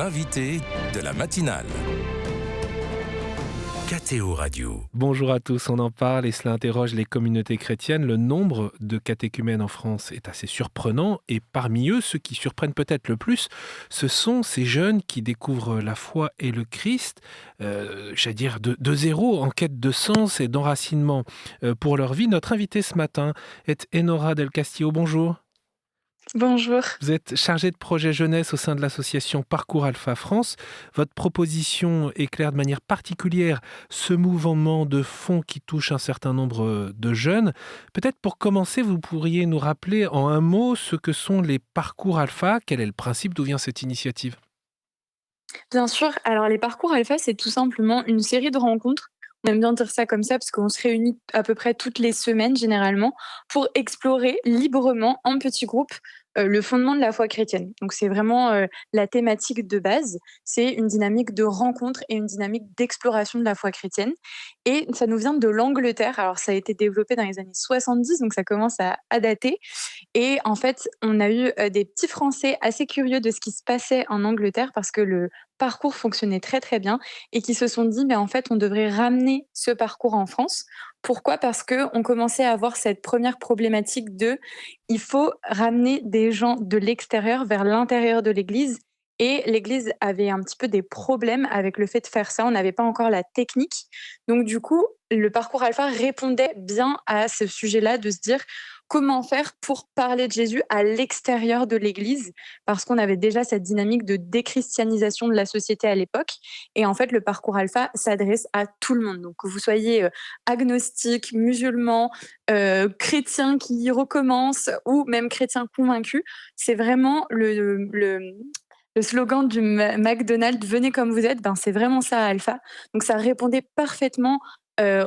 l'invité de la matinale. KTO Radio. Bonjour à tous, on en parle et cela interroge les communautés chrétiennes. Le nombre de catéchumènes en France est assez surprenant et parmi eux, ceux qui surprennent peut-être le plus, ce sont ces jeunes qui découvrent la foi et le Christ, j'allais dire de zéro, en quête de sens et d'enracinement pour leur vie. Notre invitée ce matin est Enora Del Castillo. Bonjour. Bonjour. Vous êtes chargée de projet jeunesse au sein de l'association Parcours Alpha France. Votre proposition éclaire de manière particulière ce mouvement de fond qui touche un certain nombre de jeunes. Peut-être pour commencer, vous pourriez nous rappeler en un mot ce que sont les Parcours Alpha. Quel est le principe, d'où vient cette initiative ? Bien sûr, alors les parcours alpha, c'est tout simplement une série de rencontres. On aime bien dire ça comme ça parce qu'on se réunit à peu près toutes les semaines généralement pour explorer librement en petits groupes le fondement de la foi chrétienne. Donc c'est vraiment la thématique de base. C'est une dynamique de rencontre et une dynamique d'exploration de la foi chrétienne. Et ça nous vient de l'Angleterre. Alors ça a été développé dans les années 70, donc ça commence à dater. Et en fait, on a eu des petits Français assez curieux de ce qui se passait en Angleterre parce que le parcours fonctionnait très très bien et qui se sont dit, mais en fait, on devrait ramener ce parcours en France. Pourquoi ? Parce qu'on commençait à avoir cette première problématique de il faut ramener des gens de l'extérieur vers l'intérieur de l'Église. Et l'Église avait un petit peu des problèmes avec le fait de faire ça. On n'avait pas encore la technique. Donc du coup, le parcours alpha répondait bien à ce sujet-là de se dire comment faire pour parler de Jésus à l'extérieur de l'Église, parce qu'on avait déjà cette dynamique de déchristianisation de la société à l'époque. Et en fait, le parcours alpha s'adresse à tout le monde. Donc que vous soyez agnostique, musulman, chrétien qui recommence ou même chrétien convaincu, c'est vraiment le slogan du McDonald's, venez comme vous êtes, ben c'est vraiment ça Alpha. Donc ça répondait parfaitement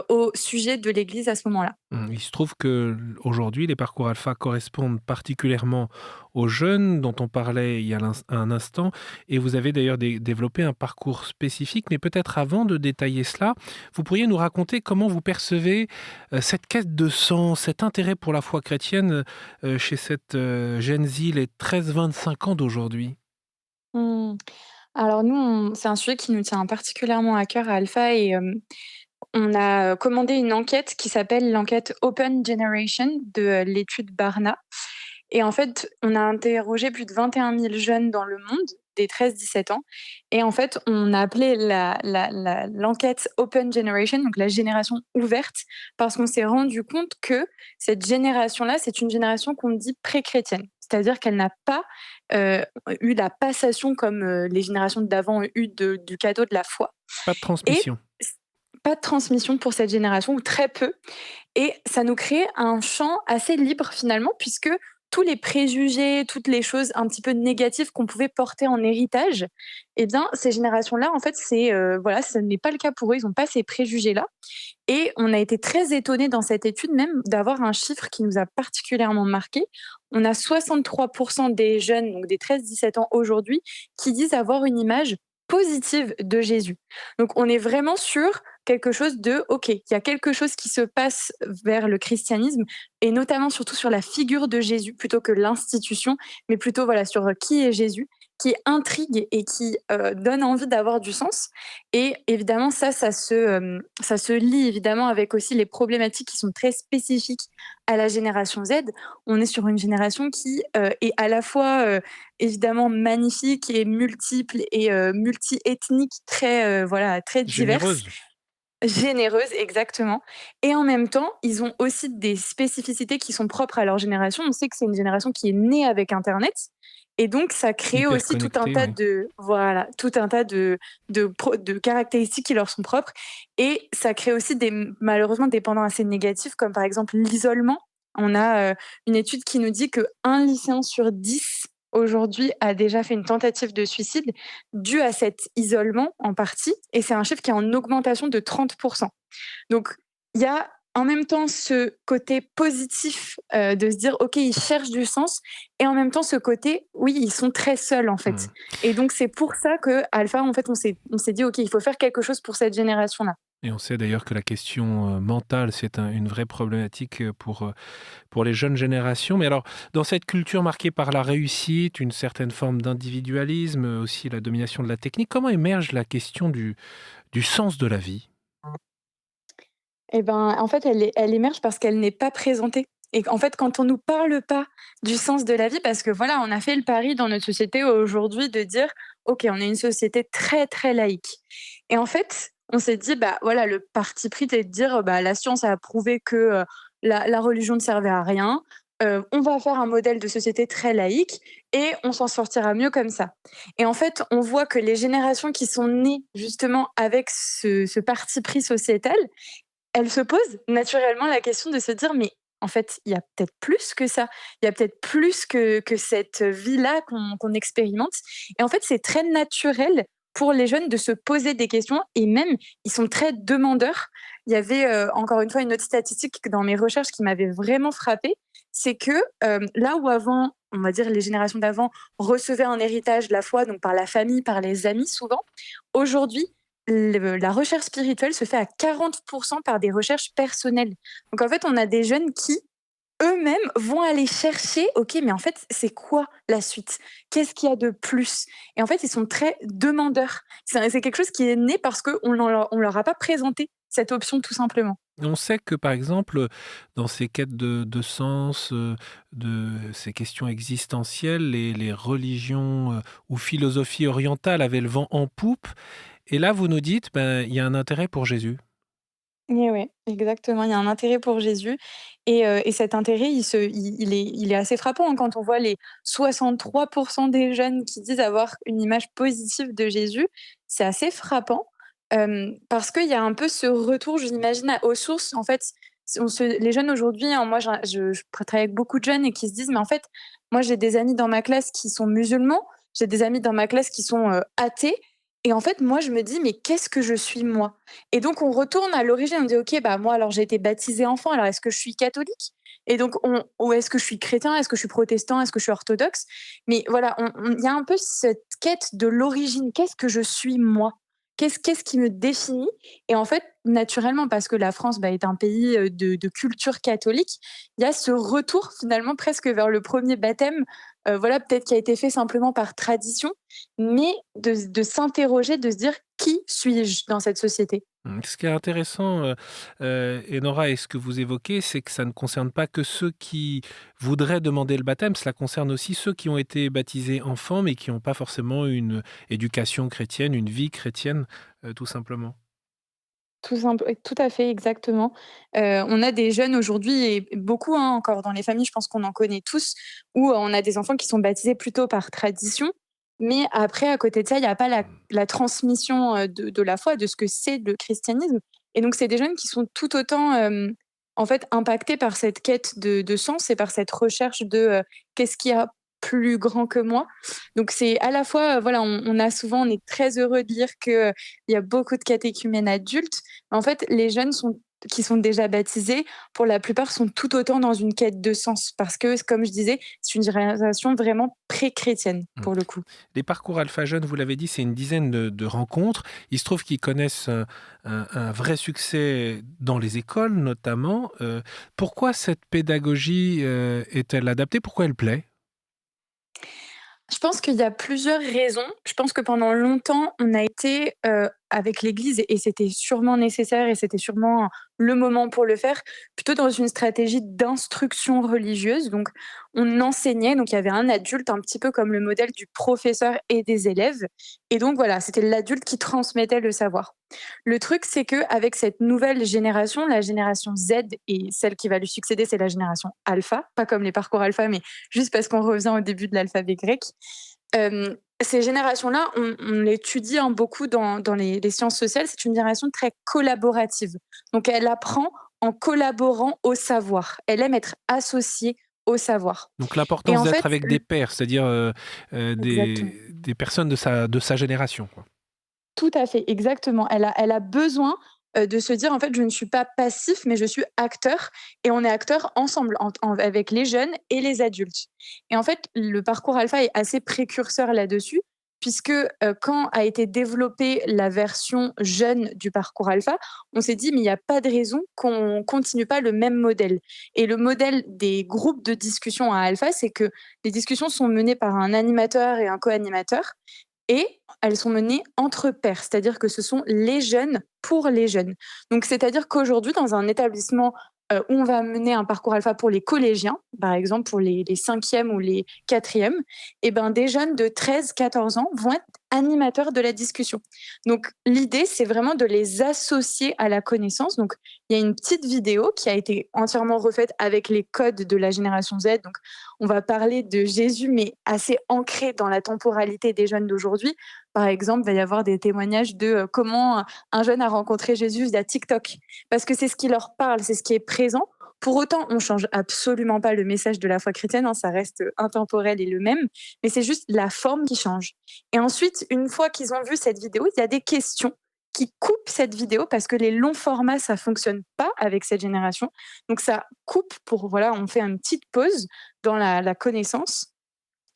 au sujet de l'Église à ce moment-là. Il se trouve qu'aujourd'hui, les parcours alpha correspondent particulièrement aux jeunes dont on parlait il y a un instant. Et vous avez d'ailleurs développé un parcours spécifique. Mais peut-être avant de détailler cela, vous pourriez nous raconter comment vous percevez cette quête de sens, cet intérêt pour la foi chrétienne chez cette Gen Z, les 13-25 ans d'aujourd'hui. Mmh. Alors nous, c'est un sujet qui nous tient particulièrement à cœur à Alpha et on a commandé une enquête qui s'appelle l'enquête Open Generation de l'étude Barna. Et en fait, on a interrogé plus de 21 000 jeunes dans le monde, des 13-17 ans. Et en fait, on a appelé l'enquête Open Generation, donc la génération ouverte, parce qu'on s'est rendu compte que cette génération-là, c'est une génération qu'on dit pré-chrétienne. C'est-à-dire qu'elle n'a pas euh, eu la passation comme les générations d'avant ont eu du cadeau de la foi. Pas de Et transmission. pas de transmission pour cette génération, ou très peu. Et ça nous crée un champ assez libre finalement, puisque tous les préjugés, toutes les choses un petit peu négatives qu'on pouvait porter en héritage, eh bien, ces générations-là, en fait, voilà, ce n'est pas le cas pour eux. Ils n'ont pas ces préjugés-là. Et on a été très étonnés dans cette étude même d'avoir un chiffre qui nous a particulièrement marqué. On a 63% des jeunes, donc des 13-17 ans aujourd'hui, qui disent avoir une image positive de Jésus. Donc on est vraiment sur quelque chose de OK, il y a quelque chose qui se passe vers le christianisme et notamment surtout sur la figure de Jésus plutôt que l'institution, mais plutôt voilà sur qui est Jésus, qui intrigue et qui donne envie d'avoir du sens. Et évidemment ça se lie évidemment avec aussi les problématiques qui sont très spécifiques à la génération Z. On est sur une génération qui est à la fois évidemment magnifique et multiple et multi-ethnique, très voilà, très diverse. Généreuse. Généreuse, exactement. Et en même temps, ils ont aussi des spécificités qui sont propres à leur génération. On sait que c'est une génération qui est née avec Internet. Et donc, ça crée Hyper aussi tout un connecté, tas oui. de, voilà, tout un tas de caractéristiques qui leur sont propres. Et ça crée aussi malheureusement des pendants assez négatifs, comme par exemple l'isolement. On a une étude qui nous dit qu'un lycéen sur 10 aujourd'hui a déjà fait une tentative de suicide due à cet isolement en partie. Et c'est un chiffre qui est en augmentation de 30%. Donc, il y a en même temps ce côté positif de se dire, OK, ils cherchent du sens. Et en même temps, ce côté, oui, ils sont très seuls, en fait. Hmm. Et donc, c'est pour ça que Alpha, en fait, on s'est dit, OK, il faut faire quelque chose pour cette génération-là. Et on sait d'ailleurs que la question mentale, c'est une vraie problématique pour les jeunes générations. Mais alors, dans cette culture marquée par la réussite, une certaine forme d'individualisme, aussi la domination de la technique, comment émerge la question du sens de la vie? Et ben, en fait, elle émerge parce qu'elle n'est pas présentée et en fait, quand on nous parle pas du sens de la vie parce que voilà, on a fait le pari dans notre société aujourd'hui de dire: «OK, on est une société très, très laïque» et en fait, on s'est dit: «Bah, voilà, le parti pris, c'est de dire, bah, la science a prouvé que, la religion ne servait à rien, on va faire un modèle de société très laïque et on s'en sortira mieux comme ça» et en fait, on voit que les générations qui sont nées justement avec ce parti pris sociétal, elle se pose naturellement la question de se dire: «Mais en fait, il y a peut-être plus que ça. Il y a peut-être plus que cette vie-là qu'on expérimente» et en fait, c'est très naturel pour les jeunes de se poser des questions et même, ils sont très demandeurs. Il y avait, encore une fois, une autre statistique dans mes recherches qui m'avait vraiment frappée, c'est que, là où avant, on va dire les générations d'avant recevaient un héritage la foi, donc par la famille, par les amis souvent, aujourd'hui, la recherche spirituelle se fait à 40 par des recherches personnelles. Donc en fait, on a des jeunes qui, eux-mêmes, vont aller chercher: «OK, mais en fait, c'est quoi la suite? Qu'est-ce qu'il y a de plus?» et en fait, ils sont très demandeurs. C'est quelque chose qui est né parce qu'on leur a pas présenté cette option, tout simplement. On sait que, par exemple, dans ces quêtes de sens, de ces questions existentielles, les religions, ou philosophies orientales avaient le vent en poupe. Et là, vous nous dites, ben, il y a un intérêt pour Jésus. Et ouais, exactement. Il y a un intérêt pour Jésus et cet intérêt, il est assez frappant, hein, quand on voit les 63 des jeunes qui disent avoir une image positive de Jésus. C'est assez frappant, parce qu'il y a un peu ce retour, j'imagine, aux sources. En fait, les jeunes aujourd'hui, hein, moi, je travaille avec beaucoup de jeunes et qui se disent: «Mais en fait, moi, j'ai des amis dans ma classe qui sont musulmans, j'ai des amis dans ma classe qui sont, athées et en fait, moi, je me dis: "Mais qu'est-ce que je suis moi?" Et donc on retourne à l'origine, on dit: «OK, bah, moi alors j'ai été baptisée enfant, alors est-ce que je suis catholique?» et donc on ou est-ce que je suis chrétien? Est-ce que je suis protestant? Est-ce que je suis orthodoxe? Mais voilà, il y a un peu cette quête de l'origine. Qu'est-ce que je suis moi? Qu'est-ce qui me définit? Et en fait, naturellement, parce que la France, bah, est un pays, de culture catholique, il y a ce retour finalement presque vers le premier baptême, voilà, peut-être qui a été fait simplement par tradition, mais de s'interroger, de se dire: «Qui suis-je dans cette société?» Ce qui est intéressant, Enora, et ce que vous évoquez, c'est que ça ne concerne pas que ceux qui voudraient demander le baptême, cela concerne aussi ceux qui ont été baptisés enfants, mais qui n'ont pas forcément une éducation chrétienne, une vie chrétienne, tout simplement. Tout à fait, exactement. On a des jeunes aujourd'hui et beaucoup, hein, encore dans les familles, je pense qu'on en connaît tous, où on a des enfants qui sont baptisés plutôt par tradition, mais après, à côté de ça, il y a pas la transmission, de la foi, de ce que c'est le christianisme et donc c'est des jeunes qui sont tout autant, en fait, impactés par cette quête de sens et par cette recherche de, qu'est-ce qu'il y a plus grand que moi? Donc c'est à la fois, voilà, on est très heureux de lire que, il y a beaucoup de catéchumènes adultes. En fait, les jeunes qui sont déjà baptisés, pour la plupart, sont tout autant dans une quête de sens parce que, comme je disais, c'est une génération vraiment pré-chrétienne, Mmh. pour le coup. Les parcours Alpha Jeunes, vous l'avez dit, c'est une dizaine de rencontres. Il se trouve qu'ils connaissent un vrai succès dans les écoles, notamment. Pourquoi cette pédagogie est-elle adaptée? Pourquoi elle plaît? Je pense qu'il y a plusieurs raisons. Je pense que pendant longtemps, on a été, avec l'Église et c'était sûrement nécessaire et c'était sûrement le moment pour le faire, plutôt dans une stratégie d'instruction religieuse. Donc on enseignait, donc il y avait un adulte un petit peu comme le modèle du professeur et des élèves et donc voilà, c'était l'adulte qui transmettait le savoir. Le truc, c'est qu'avec cette nouvelle génération, la génération Z et celle qui va lui succéder, c'est la génération alpha, pas comme les parcours alpha, mais juste parce qu'on revient au début de l'alphabet grec. Ces générations-là, on l'étudie, hein, beaucoup dans les sciences sociales, c'est une génération très collaborative. Donc elle apprend en collaborant au savoir. Elle aime être associée au savoir. Donc Et l'importance en d'être fait avec des pairs, c'est-à-dire exactement. des personnes de sa génération, quoi. Tout à fait, exactement. Elle a besoin, de se dire: «En fait, je ne suis pas passif, mais je suis acteur et on est acteurs ensemble avec les jeunes et les adultes» et en fait, le parcours alpha est assez précurseur là-dessus puisque quand a été développée la version jeune du parcours alpha, on s'est dit, mais il n'y a pas de raison qu'on continue pas le même modèle. Et le modèle des groupes de discussion à alpha, c'est que les discussions sont menées par un animateur et un co-animateur, et elles sont menées entre pairs, c'est-à-dire que ce sont les jeunes pour les jeunes. Donc, c'est-à-dire qu'aujourd'hui, dans un établissement où on va mener un parcours alpha pour les collégiens, par exemple pour les 5e ou les 4e, et ben, des jeunes de 13-14 ans vont être animateurs de la discussion. Donc, l'idée, c'est vraiment de les associer à la connaissance. Donc, il y a une petite vidéo qui a été entièrement refaite avec les codes de la génération Z. Donc, on va parler de Jésus, mais assez ancré dans la temporalité des jeunes d'aujourd'hui. Par exemple, il va y avoir des témoignages de comment un jeune a rencontré Jésus via TikTok, parce que c'est ce qui leur parle, c'est ce qui est présent. Pour autant, on ne change absolument pas le message de la foi chrétienne, ça reste intemporel et le même, mais c'est juste la forme qui change. Et ensuite, une fois qu'ils ont vu cette vidéo, il y a des questions qui coupent cette vidéo parce que les longs formats, ça ne fonctionne pas avec cette génération. Donc ça coupe on fait une petite pause dans la connaissance.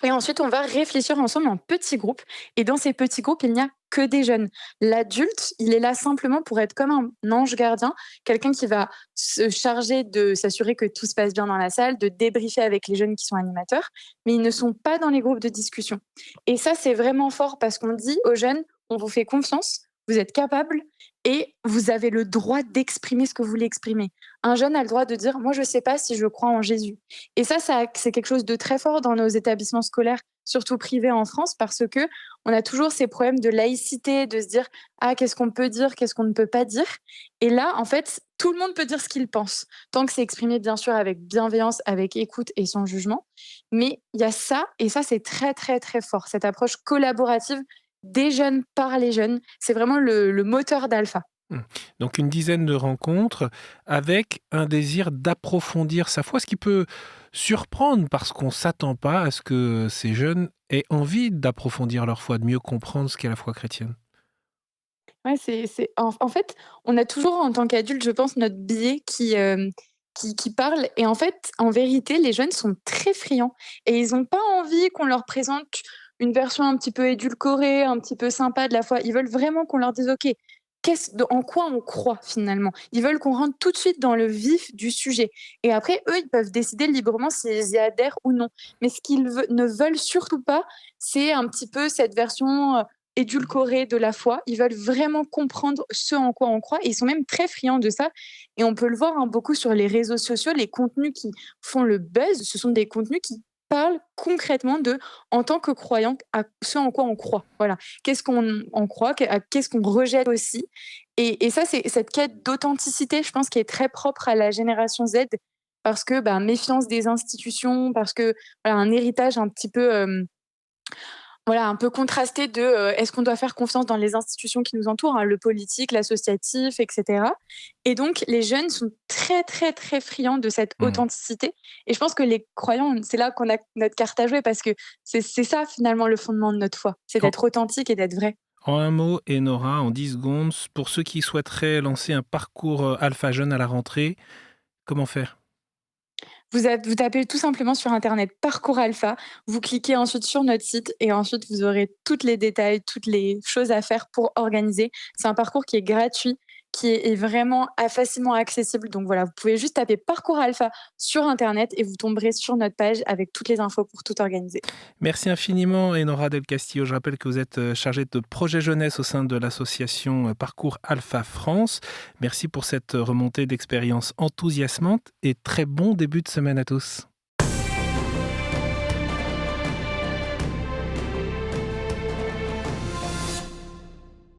Et ensuite, on va réfléchir ensemble en petits groupes. Et dans ces petits groupes, il n'y a que des jeunes. L'adulte, il est là simplement pour être comme un ange gardien, quelqu'un qui va se charger de s'assurer que tout se passe bien dans la salle, de débriefer avec les jeunes qui sont animateurs, mais ils ne sont pas dans les groupes de discussion. Et ça, c'est vraiment fort parce qu'on dit aux jeunes, on vous fait confiance, vous êtes capables et vous avez le droit d'exprimer ce que vous voulez exprimer. Un jeune a le droit de dire « moi, je ne sais pas si je crois en Jésus ». Et ça, c'est quelque chose de très fort dans nos établissements scolaires, surtout privés en France, parce qu'on a toujours ces problèmes de laïcité, de se dire « ah, qu'est-ce qu'on peut dire, qu'est-ce qu'on ne peut pas dire ?» Et là, en fait, tout le monde peut dire ce qu'il pense, tant que c'est exprimé, bien sûr, avec bienveillance, avec écoute et sans jugement. Mais il y a ça, et ça, c'est très, très, très fort, cette approche collaborative des jeunes par les jeunes. C'est vraiment le moteur d'Alpha. Donc une dizaine de rencontres avec un désir d'approfondir sa foi, ce qui peut surprendre parce qu'on ne s'attend pas à ce que ces jeunes aient envie d'approfondir leur foi, de mieux comprendre ce qu'est la foi chrétienne. Ouais, en fait, on a toujours en tant qu'adulte, je pense, notre biais qui parle. Et en fait, en vérité, les jeunes sont très friands et ils n'ont pas envie qu'on leur présente une version un petit peu édulcorée, un petit peu sympa de la foi. Ils veulent vraiment qu'on leur dise, OK, en quoi on croit finalement. Ils veulent qu'on rentre tout de suite dans le vif du sujet. Et après, eux, ils peuvent décider librement s'ils y adhèrent ou non. Mais ce qu'ils ne veulent surtout pas, c'est un petit peu cette version édulcorée de la foi. Ils veulent vraiment comprendre ce en quoi on croit. Et ils sont même très friands de ça. Et on peut le voir beaucoup sur les réseaux sociaux. Les contenus qui font le buzz, ce sont des contenus qui parlent concrètement en tant que croyant, à ce en quoi on croit. Voilà. Qu'est-ce qu'on en croit, qu'est-ce qu'on rejette aussi. Et ça, c'est cette quête d'authenticité, je pense, qui est très propre à la génération Z, parce que méfiance des institutions, parce que un héritage un petit peu un peu contrasté de est-ce qu'on doit faire confiance dans les institutions qui nous entourent, le politique, l'associatif, etc. Et donc, les jeunes sont très, très, très friands de cette authenticité. Et je pense que les croyants, c'est là qu'on a notre carte à jouer, parce que c'est ça, finalement, le fondement de notre foi. C'est d'être authentique et d'être vrai. En un mot, Enora, en 10 secondes, pour ceux qui souhaiteraient lancer un parcours Alpha Jeune à la rentrée, comment faire ? Vous tapez tout simplement sur Internet Parcours Alpha, vous cliquez ensuite sur notre site et ensuite vous aurez tous les détails, toutes les choses à faire pour organiser. C'est un parcours qui est gratuit, qui est vraiment facilement accessible. Donc voilà, vous pouvez juste taper Parcours Alpha sur Internet et vous tomberez sur notre page avec toutes les infos pour tout organiser. Merci infiniment, Enora Del Castillo. Je rappelle que vous êtes chargée de projet jeunesse au sein de l'association Parcours Alpha France. Merci pour cette remontée d'expérience enthousiasmante et très bon début de semaine à tous.